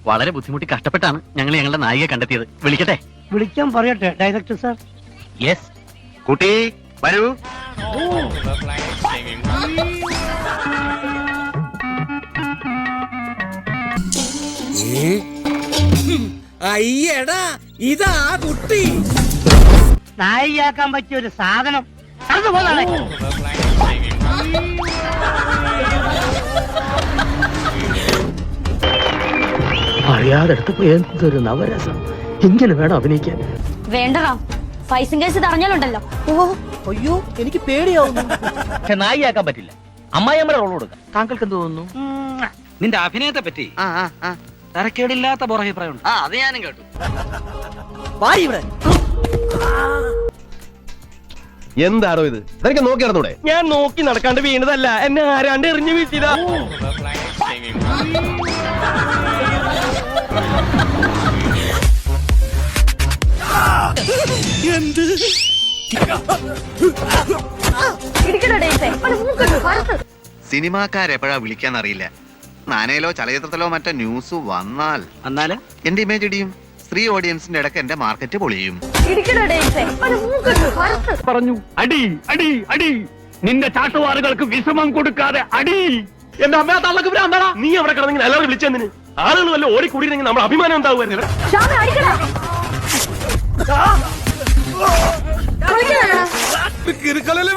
വളരെ ബുദ്ധിമുട്ടി കഷ്ടപ്പെട്ടാണ് ഞങ്ങൾ ഞങ്ങളുടെ നായികയെ കണ്ടെത്തിയത്. വിളിക്കട്ടെ? വിളിക്കാൻ പറയട്ടെ ഡയറക്ടർ സാർ. യെസ്. കുട്ടി വരൂ. അയ്യടാ, ഇതാ കുട്ടി. നായികയാക്കാൻ പറ്റിയ ഒരു സാധനം നടന്നു പോകാണ്. അറിയാതെടുത്തപ്പോ എന്തൊരു നവരസം. ഇങ്ങനെ വേണം അഭിനയിക്കാൻ. വേണ്ടടാ, പൈസ കേസ് തടഞ്ഞാലുണ്ടല്ലോ. അയ്യോ, എനിക്ക് പേടിയാവുന്നു. പക്ഷെ നായികയാക്കാൻ പറ്റില്ല. അമ്മായിയമ്മയുടെ റോൾ കൊടുക്കാം. താങ്കൾക്ക് എന്ത് തോന്നുന്നു? നിന്റെ അഭിനയത്തെ പറ്റി തരക്കേടില്ലാത്ത പുറഭിപ്രായമുണ്ട്. അത് ഞാനും കേട്ടു. എന്താണോ ഇത്? എനിക്ക് നോക്കി നടന്നൂടെ? ഞാൻ നോക്കി നടക്കാണ്ട് വീണതല്ല, എന്നെ ആരാണ്ട് എറിഞ്ഞു വീട്ടിയതാ. സിനിമാക്കാരെപ്പോഴാ വിളിക്കാന്നറിയില്ല. നാനയിലോ ചലച്ചിത്രത്തിലോ മറ്റോ ന്യൂസ് വന്നാൽ എന്റെ ഇമേജ് ഇടിയും. സ്ത്രീ ഓഡിയൻസിന്റെ ഇടയ്ക്ക് എന്റെ മാർക്കറ്റ് പൊളിയും. പറഞ്ഞു അടി അടി അടി. നിന്റെ ചാട്ടുവാറുകൾക്ക് വിശ്രമം കൊടുക്കാതെ അടി. എന്റെ അമ്മ തള്ളക്ക് ഭ്രാന്താടാ. നീ അവിടെ കിടന്നെങ്കിൽ എല്ലാവരും വിളിച്ചെന്നിന് ആളുകൾ വല്ല ഓടിക്കൂടിയിരുന്നെങ്കിൽ നമ്മുടെ അഭിമാനം ഉണ്ടാവുമായിരുന്നു.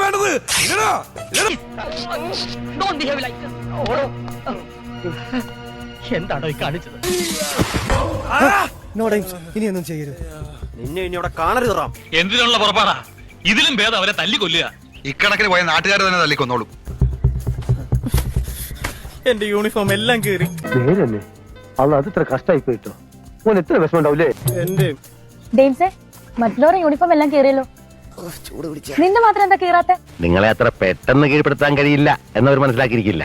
വേണ്ടത് എന്താണോ ഈ കാണിച്ചത്? ഇനിയൊന്നും ചെയ്യരുത്. നിന്നെ ഇനി അവിടെ കാണരുത് റാം. എന്തിനുള്ള പുറപ്പാടാ? ഇതിലും ഭേദം അവരെ തല്ലിക്കൊല്ലുക. ഇക്കണക്കിന് പോയ നാട്ടുകാർ തന്നെ തല്ലിക്കൊന്നോളും. എന്റെ യൂണിഫോം എല്ലാം കീറി. നേരല്ലേ അല്ല, അത് ഇത്ര കഷ്ടമായി പോയിട്ടോ. ഓൻ എത്ര വിഷമം ഉണ്ടാവില്ലേ? എന്റെ മറ്റുള്ളവരെ യൂണിഫോം എല്ലാം കീറിയല്ലോ, നിന്റെ മാത്രം എന്താ കീറാത്തെ? നിങ്ങളെ അത്ര പെട്ടെന്ന് കീഴ്പ്പെടുത്താൻ കഴിയില്ല എന്നവർ മനസ്സിലാക്കിയിരിക്കില്ല.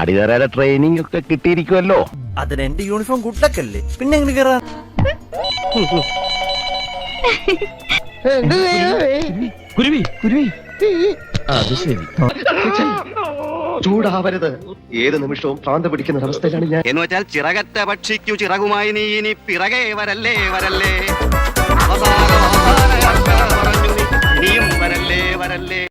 അടിതറയുടെ ട്രെയിനിങ് ഒക്കെ കിട്ടിയിരിക്കുമല്ലോ. അതിന് എന്റെ യൂണിഫോം കുട്ടക്കല്ലേ, പിന്നെ എങ്ങനെ കയറാ? കുരുവി കുരുവി. അത് ശരി. ചൂടാവരുത്. ഏത് നിമിഷവും പ്രാന്ത പിടിക്കുന്ന അവസ്ഥയിലാണ് ഞാൻ. എന്ന് വെച്ചാൽ ചിറകറ്റ പക്ഷിക്കു ചിറകുമായി നീ ഇനി പിറകെ വരല്ലേ വരല്ലേ. അവസാനം പറഞ്ഞു നീ ഇനിയും വരല്ലേ വരല്ലേ.